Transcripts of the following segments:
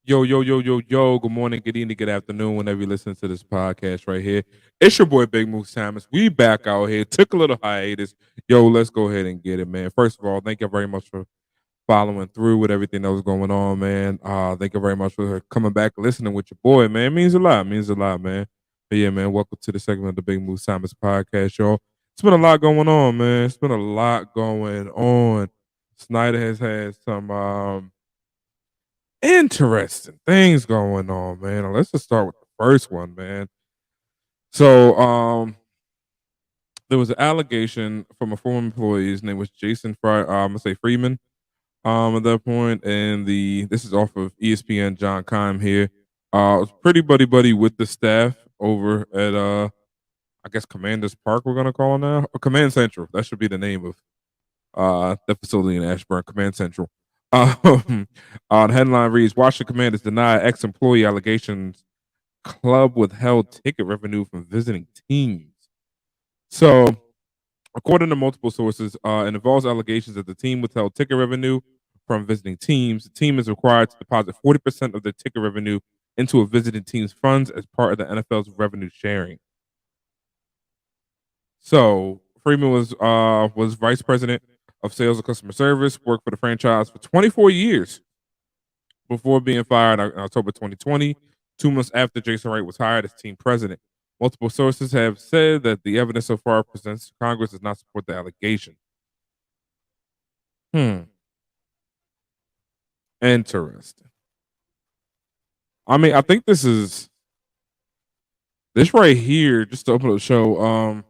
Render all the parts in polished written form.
Yo, yo, yo, yo, yo. Good morning, good evening, good afternoon, whenever you listen to this podcast right here. It's your boy Big Moose Thomas. We back out here. Took a little hiatus. Yo, let's go ahead and get it, man. First of all, thank you very much for following through with everything that was going on, man. Thank you very much for coming back, listening with your boy, man. It means a lot. It means a lot, man. But yeah, man, welcome to the segment of the Big Moose Thomas podcast, y'all. It's been a lot going on, man. It's been a lot going on. Snyder has had some interesting things going on, man. Let's just start with the first one, man. So, there was an allegation from a former employee. His name was Jason I'm gonna say Freeman. At that point, and this is off of ESPN. John Kime here. Was pretty buddy with the staff over at I guess Commanders Park. We're gonna call it now, or Command Central. That should be the name of the facility in Ashburn, Command Central. The headline reads: Washington Commanders deny ex-employee allegations club withheld ticket revenue from visiting teams. So, according to multiple sources, it involves allegations that the team withheld ticket revenue from visiting teams. The team is required to deposit 40% of their ticket revenue into a visiting team's funds as part of the NFL's revenue sharing. So Freeman was vice president of sales and customer service, worked for the franchise for 24 years before being fired in October 2020, 2 months after Jason Wright was hired as team president. Multiple sources have said that the evidence so far presented to Congress does not support the allegation. Interesting. I mean, I think this right here, just to open up the show,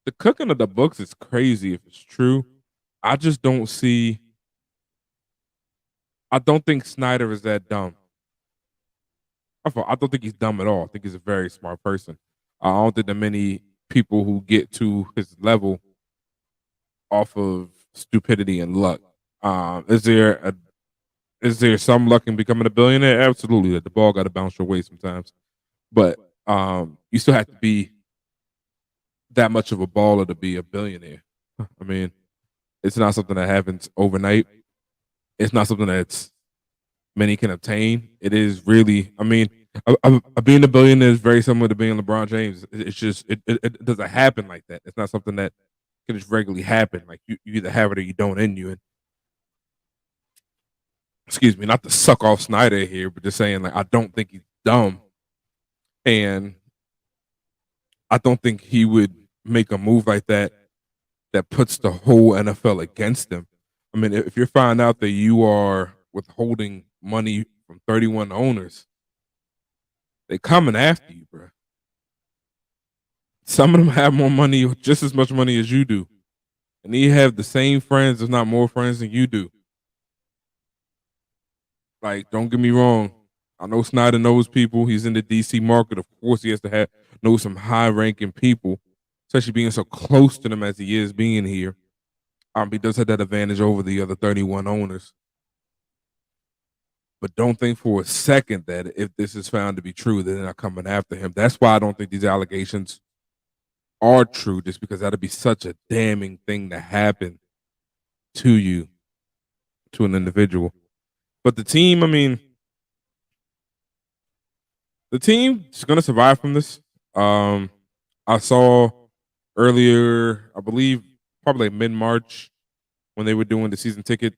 the cooking of the books is crazy if it's true. I just don't see I don't think Snyder is that dumb. I don't think he's dumb at all. I think he's a very smart person. I don't think there are many people who get to his level off of stupidity and luck. Is there some luck in becoming a billionaire? Absolutely. That the ball got to bounce your way sometimes, but you still have to be that much of a baller to be a billionaire. I mean, it's not something that happens overnight. It's not something that's many can obtain. It is really, I mean, being a billionaire is very similar to being LeBron James. It's just it doesn't happen like that. It's not something that can just regularly happen. Like you either have it or you don't in you. And excuse me, not to suck off Snyder here, but just saying like I don't think he's dumb, and I don't think he would make a move like that that puts the whole NFL against him. I mean, if you're finding out that you are withholding money from 31 owners, they coming after you, bro. Some of them have more money, just as much money as you do, and they have the same friends, if not more friends than you do. Like, don't get me wrong. I know Snyder knows people. He's in the DC market. Of course, he has to know some high-ranking people, especially being so close to them as he is being here. He does have that advantage over the other 31 owners. But don't think for a second that if this is found to be true, that they're not coming after him. That's why I don't think these allegations are true, just because that'd be such a damning thing to happen to you, to an individual. But the team, I mean, the team is going to survive from this. I saw earlier, I believe, probably like mid-March, when they were doing the season ticket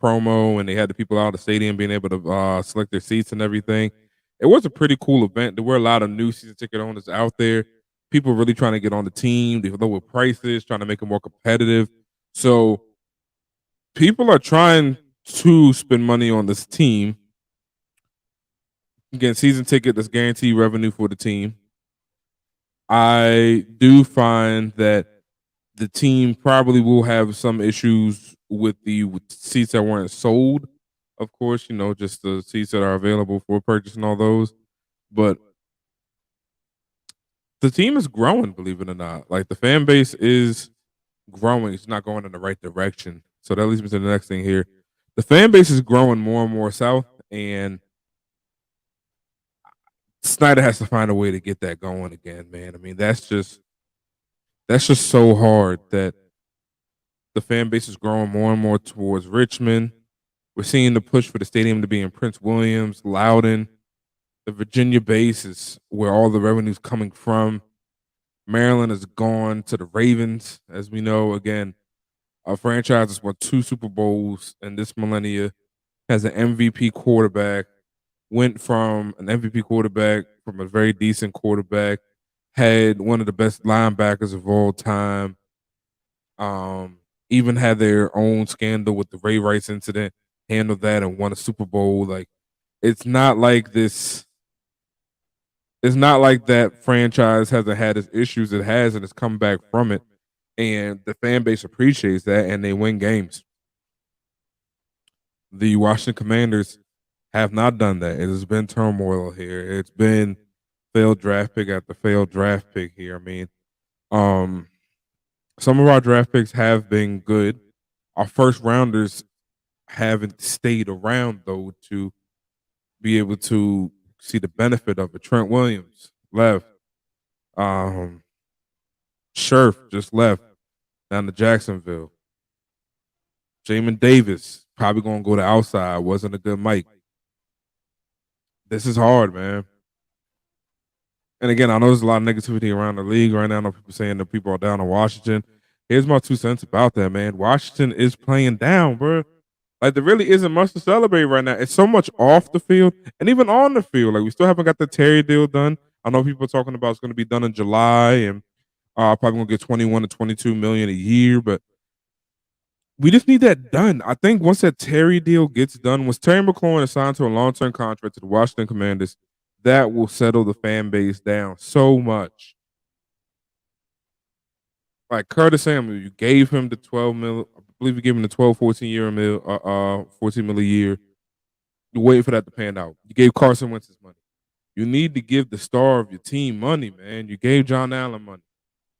promo and they had the people out of the stadium being able to select their seats and everything. It was a pretty cool event. There were a lot of new season ticket owners out there. People really trying to get on the team. They lowered prices, trying to make it more competitive. So people are trying to spend money on this team. Again, season ticket that's guaranteed revenue for the team. I do find that the team probably will have some issues with the seats that weren't sold. Of course, just the seats that are available for purchase and all those. But the team is growing, believe it or not. Like, the fan base is growing. It's not going in the right direction. So that leads me to the next thing here. The fan base is growing more and more south, and Snyder has to find a way to get that going again, man. I mean, that's just so hard that the fan base is growing more and more towards Richmond. We're seeing the push for the stadium to be in Prince Williams, Loudon. The Virginia base is where all the revenue's coming from. Maryland has gone to the Ravens, as we know. Again, a franchise has won 2 Super Bowls in this millennia, has an MVP quarterback, went from an MVP quarterback from a very decent quarterback, had one of the best linebackers of all time. Even had their own scandal with the Ray Rice incident, handled that and won a Super Bowl. Like, it's not like this. It's not like that franchise hasn't had its issues. It has, and it's come back from it. And the fan base appreciates that, and they win games. The Washington Commanders have not done that. It has been turmoil here. It's been failed draft pick after failed draft pick here. I mean, some of our draft picks have been good. Our first rounders haven't stayed around though to be able to see the benefit of it. Trent Williams left. Scherf just left down to Jacksonville. Jamin Davis probably gonna go to outside. Wasn't a good Mike. This is hard, man. And again, I know there's a lot of negativity around the league right now. I know people saying that people are down on Washington. Here's my 2 cents about that, man. Washington is playing down, bro. Like, there really isn't much to celebrate right now. It's so much off the field and even on the field. Like, we still haven't got the Terry deal done. I know people are talking about it's going to be done in July and probably going to get 21 to 22 million a year, but we just need that done. I think once that Terry deal gets done, once Terry McLaurin is signed to a long-term contract to the Washington Commanders, that will settle the fan base down so much. Like Curtis Samuel, you gave him the 12 mil. I believe you gave him the 12, 14 mil a year. You're waiting for that to pan out. You gave Carson Wentz his money. You need to give the star of your team money, man. You gave John Allen money.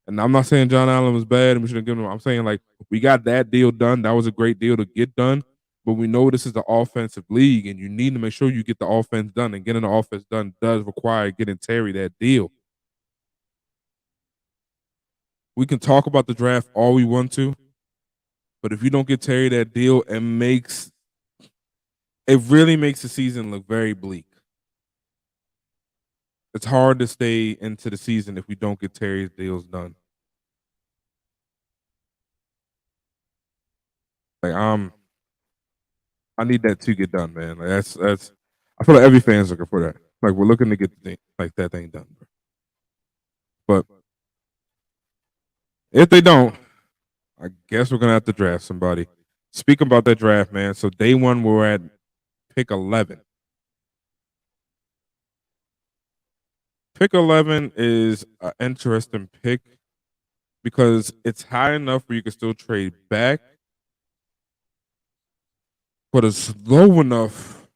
And I'm not saying John Allen was bad and we should have given him. I'm saying, like, we got that deal done. That was a great deal to get done. But we know this is the offensive league, and you need to make sure you get the offense done. And getting the offense done does require getting Terry that deal. We can talk about the draft all we want to, but if you don't get Terry that deal, it really makes the season look very bleak. It's hard to stay into the season if we don't get Terry's deals done. Like, I need that to get done, man. Like, that's. I feel like every fan's looking for that. Like, we're looking to get the thing, like, that thing done. But if they don't, I guess we're gonna have to draft somebody. Speaking about that draft, man. So day one, we're at pick 11. Pick 11 is an interesting pick because it's high enough where you can still trade back, but it's low enough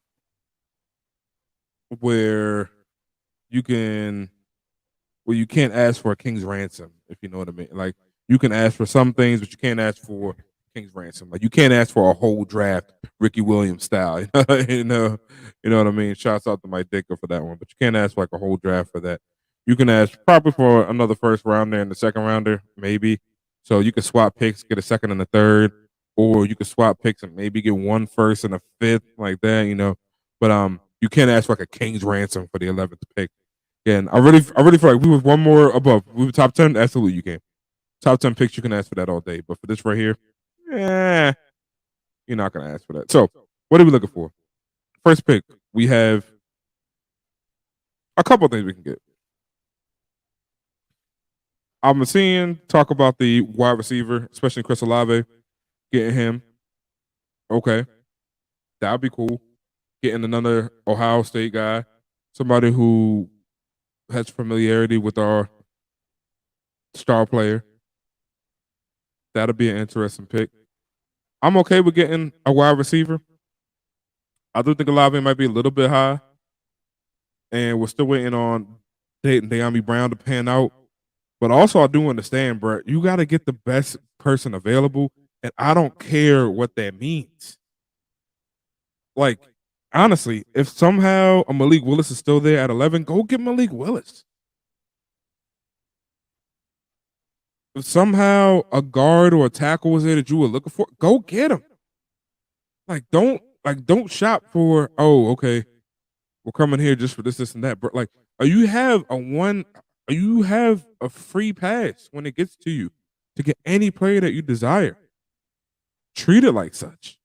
where you can't ask for a king's ransom, if you know what I mean. Like, you can ask for some things, but you can't ask for king's ransom. Like, you can't ask for a whole draft Ricky Williams style. you know what I mean? Shouts out to Mike Dicker for that one, but you can't ask for like a whole draft for that. You can ask probably for another first rounder and the second rounder, maybe. So you can swap picks, get a second and a third, or you could swap picks and maybe get one first and a fifth, like that. But you can't ask for like a king's ransom for the 11th pick. And I really feel like we were one more above. We were top 10. Absolutely, you can. Top 10 picks, you can ask for that all day. But for this right here, you're not gonna ask for that. So, what are we looking for? First pick, we have a couple things we can get. I'm seeing talk about the wide receiver, especially Chris Olave, getting him. Okay, that'd be cool. Getting another Ohio State guy, somebody who has familiarity with our star player. That'll be an interesting pick. I'm okay with getting a wide receiver. I do think Olave might be a little bit high, and we're still waiting on Dyami Brown to pan out. But also, I do understand, bro. You got to get the best person available, and I don't care what that means. Like, honestly, if somehow a Malik Willis is still there at 11, go get Malik Willis. If somehow a guard or a tackle was there that you were looking for, go get him. Like, don't like don't shop for, oh, okay, we're coming here just for this, and that. But like, you have you have a free pass when it gets to you to get any player that you desire. Treat it like such.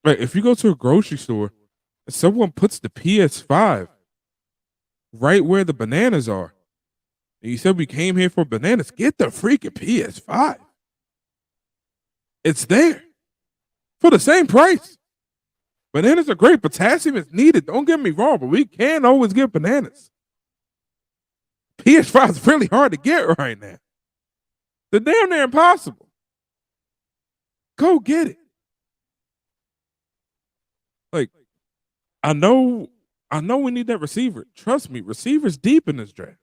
Like if you go to a grocery store and someone puts the PS5 right where the bananas are, and you said we came here for bananas, get the freaking PS5. It's there for the same price. Bananas are great. Potassium is needed. Don't get me wrong, but we can't always get bananas. PS5 is really hard to get right now. They're damn near impossible. Go get it. Like, I know we need that receiver. Trust me, receivers deep in this draft.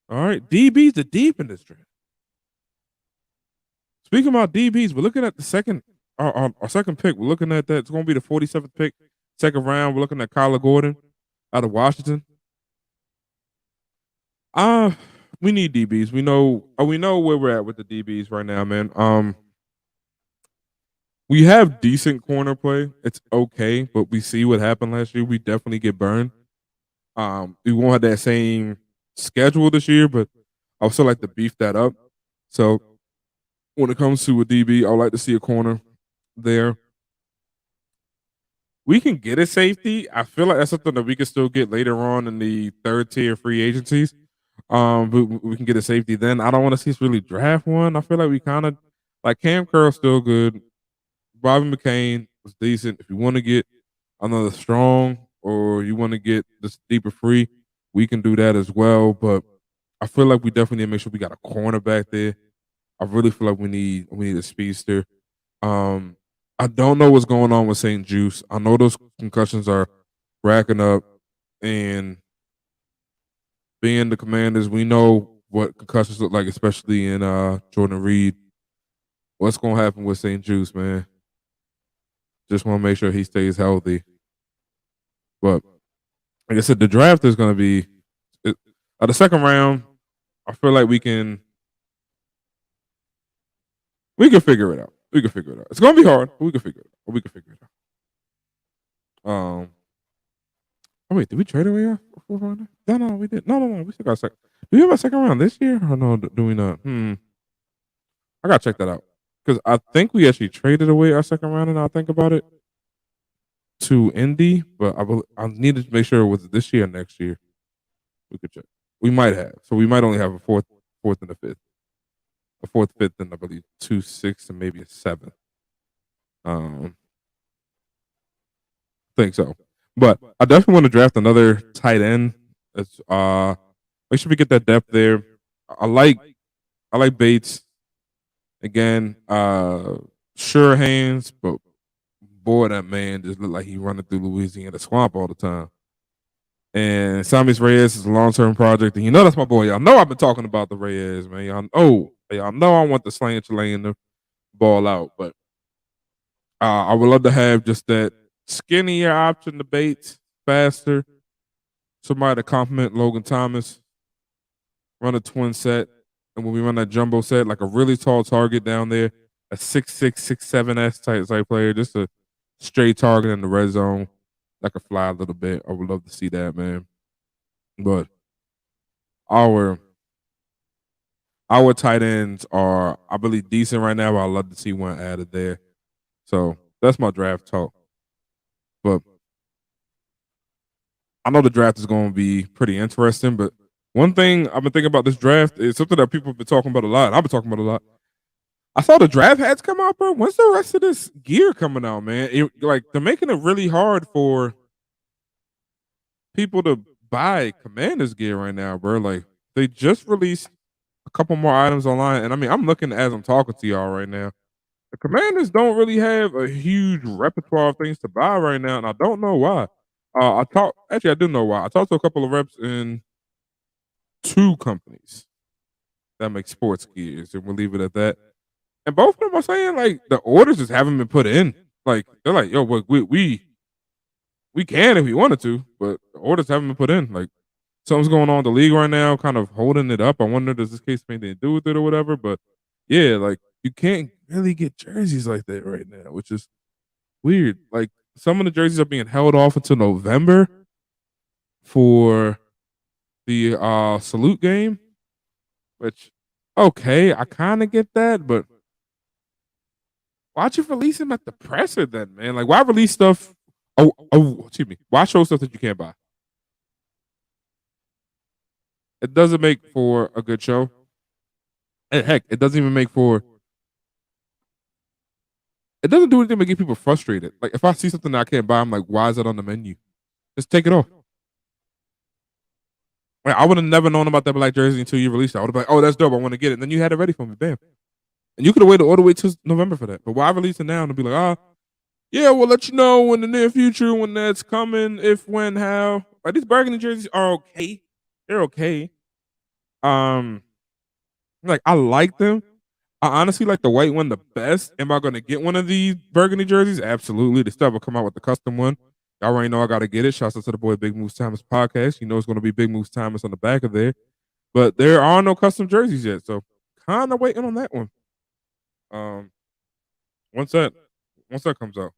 All right, DBs are deep in this draft. Speaking about DBs, we're looking at the second, our second pick. We're looking at that. It's going to be the 47th pick, second round. We're looking at Kyler Gordon out of Washington. We need DBs. We know where we're at with the DBs right now, man. We have decent corner play. It's okay, but we see what happened last year. We definitely get burned. We won't have that same schedule this year, but I would still like to beef that up. So when it comes to a DB, I would like to see a corner there. We can get a safety. I feel like that's something that we can still get later on in the third tier free agencies. We can get a safety then. I don't want to see us really draft one. I feel like we kind of like Cam Curl's still good. Bobby McCain was decent. If you want to get another strong or you want to get this deeper free, we can do that as well. But I feel like we definitely need to make sure we got a corner back there. I really feel like we need a speedster. I don't know what's going on with St. Juice. I know those concussions are racking up, and being the Commanders, we know what concussions look like, especially in Jordan Reed. What's going to happen with St. Juice, man? Just want to make sure he stays healthy. But like I said, the draft is going to be the second round. I feel like we can figure it out. We can figure it out. It's going to be hard, but we can figure it out. Oh wait, did we trade away our fourth rounder? No, we did. No. We still got a second. Do we have a second round this year? Or no, do we not? I gotta check that out. Because I think we actually traded away our second round, and I'll think about it, to Indy, but I needed to make sure it was this year or next year. We could check. We might have. So we might only have a fourth and a fifth. A fourth, fifth, and I believe 2, 6, and maybe a 7th. Think so. But I definitely want to draft another tight end. It's make sure we get that depth there. I like Bates. Again, sure hands, but boy, that man just looked like he running through Louisiana swamp all the time. And Samis Reyes is a long-term project, and that's my boy. Y'all know I've been talking about the Reyes, man. Y'all know I want the slant laying the ball out, but I would love to have just that skinnier option to Bates, faster. Somebody to compliment Logan Thomas. Run a twin set. And when we run that jumbo set, like a really tall target down there, a 6'6", 6'7" type player, just a straight target in the red zone that could fly a little bit. I would love to see that, man. But our tight ends are, I believe, decent right now. But I'd love to see one added there. So that's my draft talk. But I know the draft is going to be pretty interesting, but one thing I've been thinking about this draft is something that people have been talking about a lot. I've been talking about a lot. I saw the draft hats come out, bro. When's the rest of this gear coming out, man? They're making it really hard for people to buy Commanders gear right now, bro. Like, they just released a couple more items online, and I mean, I'm looking as I'm talking to y'all right now. The Commanders don't really have a huge repertoire of things to buy right now, and I don't know why. I do know why. I talked to a couple of reps in 2 companies that make sports gears, and we'll leave it at that. And both of them are saying like the orders just haven't been put in. Like they're like, yo, we can if we wanted to, but the orders haven't been put in. Like something's going on in the league right now, kind of holding it up. I wonder does this case have anything to do with it or whatever. But Yeah, like you can't really get jerseys like that right now, which is weird. Like some of the jerseys are being held off until November for the salute game, which okay, I kind of get that, but why'd you release them at the presser then, man? Like why release stuff? Excuse me. Why show stuff that you can't buy? It doesn't make for a good show. And heck, it doesn't even make for. It doesn't do anything but get people frustrated. Like if I see something that I can't buy, I'm like, why is it on the menu? Just take it off. Like, I would have never known about that black jersey until you released it. I would have been like, oh, that's dope. I want to get it. And then you had it ready for me. Bam. And you could have waited all the way till November for that. But why release it now and be like, yeah, we'll let you know in the near future when that's coming, if, when, how. Like these burgundy jerseys are okay. They're okay. Like I like them. I honestly like the white one the best. Am I gonna get one of these burgundy jerseys? Absolutely. The stuff will come out with the custom one. Y'all already know I gotta get it. Shouts out to the boy Big Moves Thomas podcast. You know it's gonna be Big Moves Thomas on the back of there. But there are no custom jerseys yet, so kind of waiting on that one. Um, once that comes out.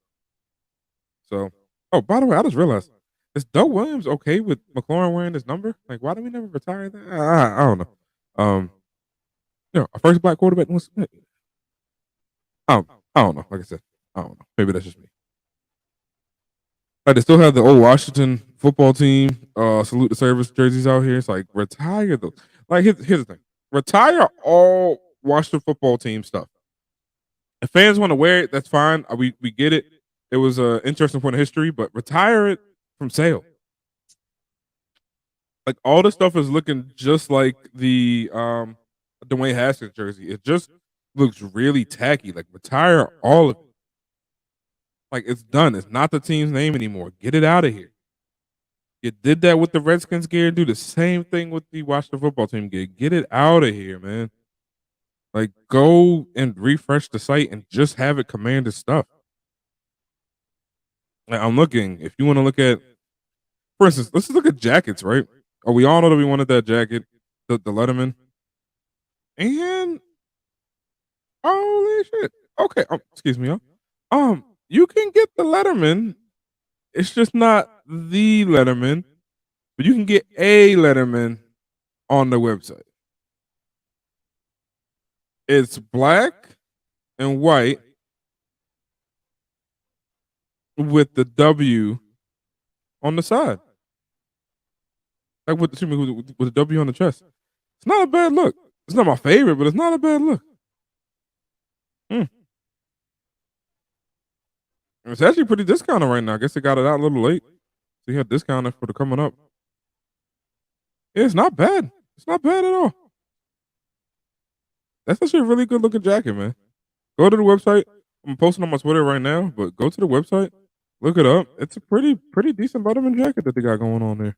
So, oh, by the way, I just realized is Doug Williams okay with McLaurin wearing his number? Like, why do we never retire that? I don't know. Our first black quarterback was. I don't know. Like I said, I don't know. Maybe that's just me. Like they still have the old Washington football team salute the service jerseys out here. It's like retire those. Like here's the thing: retire all Washington football team stuff. If fans want to wear it, that's fine. We get it. It was an interesting point of history, but retire it from sale. Like all this stuff is looking just like the Dwayne Haskins jersey. It just looks really tacky. Like retire all of it. Like it's done. It's not the team's name anymore. Get it out of here. You did that with the Redskins gear. Do the same thing with the Washington football team gear. Get it out of here, man. Like go and refresh the site and just have it Commander stuff. Like, I'm looking. If you want to look at, for instance, let's just look at jackets, right? Oh, we all know that we wanted that jacket, the Letterman, and holy shit. Okay, excuse me, y'all. You can get the Letterman. It's just not the Letterman, but you can get a Letterman on the website. It's black and white with the W on the side. Like with the W on the chest. It's not a bad look. It's not my favorite, but it's not a bad look. It's actually pretty discounted right now. I guess they got it out a little late. So you had discounted for the coming up. Yeah, it's not bad. It's not bad at all. That's actually a really good looking jacket, man. Go to the website. I'm posting on my Twitter right now, but go to the website, look it up. It's a pretty decent Letterman jacket that they got going on there.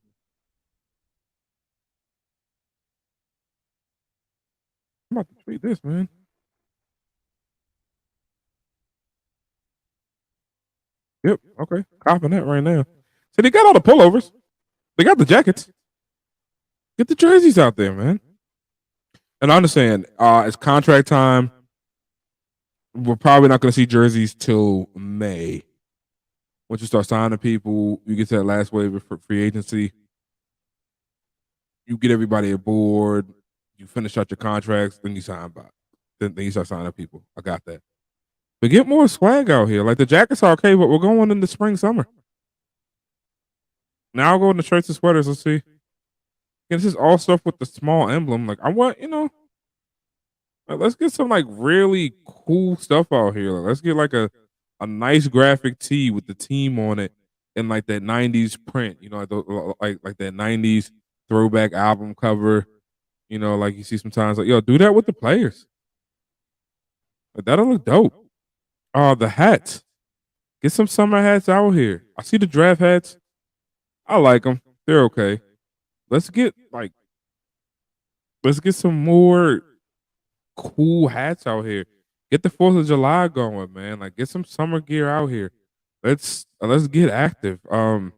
I'm about to tweet this, man. Yep. Okay. Copping that right now. So they got all the pullovers. They got the jackets. Get the jerseys out there, man. And I understand it's contract time. We're probably not going to see jerseys till May. Once you start signing people, you get to that last wave of free agency. You get everybody aboard. You finish out your contracts, then you sign by. Then you start signing people. I got that. But get more swag out here. Like the jackets are okay, but we're going in the spring, summer. Now I'll go in the shirts and sweaters. Let's see. And this is all stuff with the small emblem. Like I want, like, let's get some like really cool stuff out here. Like, let's get like a nice graphic tee with the team on it and like that '90s print. Like that '90s throwback album cover. Like you see sometimes. Like do that with the players. Like, that'll look dope. The hats. Get some summer hats out here. I see the draft hats. I like them. They're okay. Let's get some more cool hats out here. Get the 4th of July going, man. Like get some summer gear out here. Let's get active. Our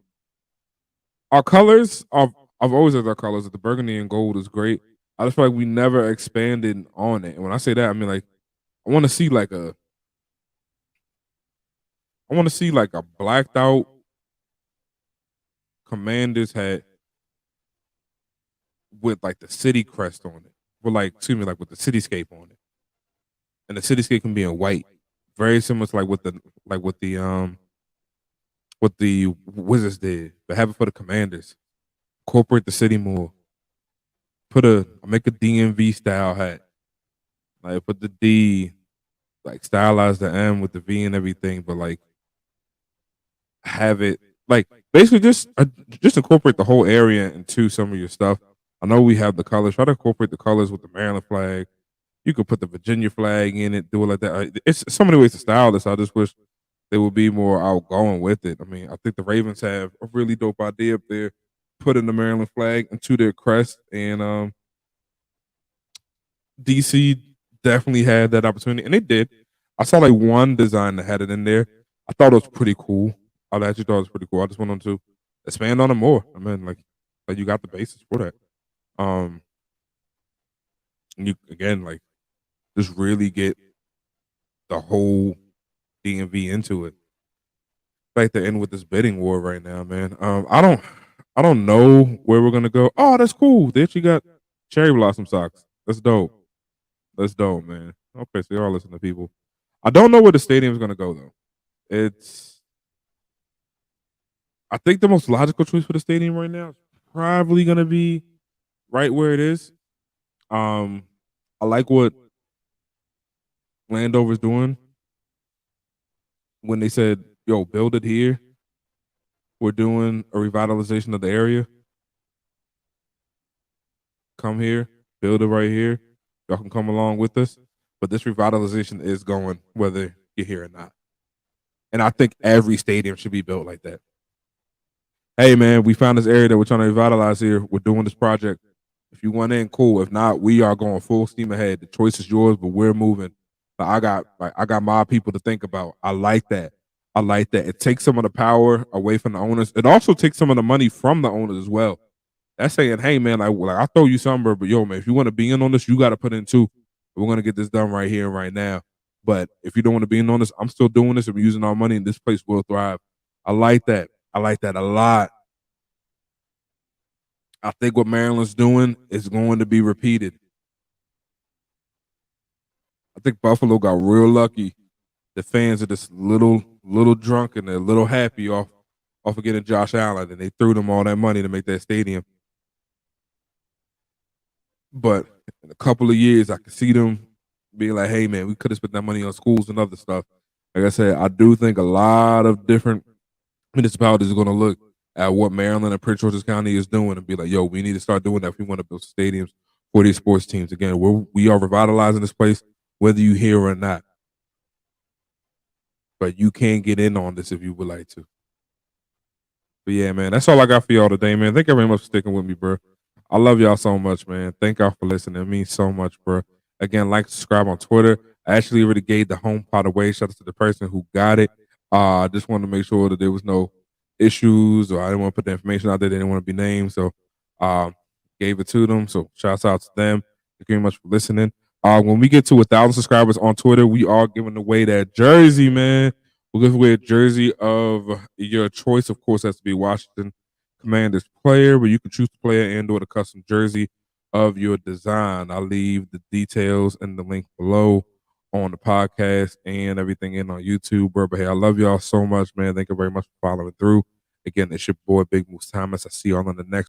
colors, I've always had our colors. The burgundy and gold is great. I just feel like we never expanded on it. And when I say that, I mean like I want to see like a blacked out commander's hat with like the city crest on it. With like excuse me, like with the cityscape on it. And the cityscape can be in white. Very similar to what the Wizards did, but have it for the Commanders. Incorporate the city more. Make a DMV style hat. Like put the D, like stylize the M with the V and everything, but like have it like basically just incorporate the whole area into some of your stuff. I know we have the colors. Try to incorporate the colors with the Maryland flag. You could put the Virginia flag in it, do it like that. It's so many ways to style this. I just wish they would be more outgoing with it. I mean, I think the Ravens have a really dope idea up there, putting the Maryland flag into their crest, and DC definitely had that opportunity, and they did. I saw like one design that had it in there. I thought it was pretty cool. I actually thought it was pretty cool. I just want them to expand on it more. I mean, like you got the basis for that. And you again like just really get the whole DMV into it. Like to end with this bidding war right now, man. I don't know where we're gonna go. Oh, that's cool. They actually got cherry blossom socks. That's dope. That's dope, man. Okay, so y'all listen to people. I don't know where the stadium's gonna go though. It's I think the most logical choice for the stadium right now is probably gonna be right where it is. Um, I like what Landover's doing when they said, "Yo, build it here." We're doing a revitalization of the area. Come here, build it right here. Y'all can come along with us. But this revitalization is going whether you're here or not. And I think every stadium should be built like that. Hey man, we found this area that we're trying to revitalize here. We're doing this project. If you want in, cool. If not, we are going full steam ahead. The choice is yours, but we're moving. I got my people to think about. I like that. I like that. It takes some of the power away from the owners. It also takes some of the money from the owners as well. That's saying, hey man, like I throw you somewhere, but yo man, if you want to be in on this, you got to put in too. We're gonna get this done right here and right now. But if you don't want to be in on this, I'm still doing this and we're using our money, and this place will thrive. I like that. I like that a lot. I think what Maryland's doing is going to be repeated. I think Buffalo got real lucky. The fans are just little drunk and they're a little happy off of getting Josh Allen, and they threw them all that money to make that stadium. But in a couple of years, I can see them being like, "Hey, man, we could have spent that money on schools and other stuff." Like I said, I do think a lot of different municipalities are going to look at what Maryland and Prince George's County is doing and be like, "Yo, we need to start doing that if we want to build stadiums for these sports teams." Again, we are revitalizing this place, whether you here or not. But you can get in on this if you would like to. But yeah, man, that's all I got for y'all today, man. Thank you very much for sticking with me, bro. I love y'all so much, man. Thank y'all for listening. It means so much, bro. Again, like, subscribe on Twitter. I actually already gave the home pot away. Shout out to the person who got it. I just wanted to make sure that there was no issues, or I didn't want to put the information out there. They didn't want to be named, so gave it to them. So shouts out to them. Thank you very much for listening. When we get to 1,000 subscribers on Twitter, we are giving away that jersey, man. We'll give away a jersey of your choice. Of course, has to be Washington Commanders player, but you can choose the player and or the custom jersey of your design. I'll leave the details and the link below on the podcast and everything in on YouTube, bro. But hey, I love y'all so much, man. Thank you very much for following through. Again, it's your boy Big Moose Thomas. I see y'all on the next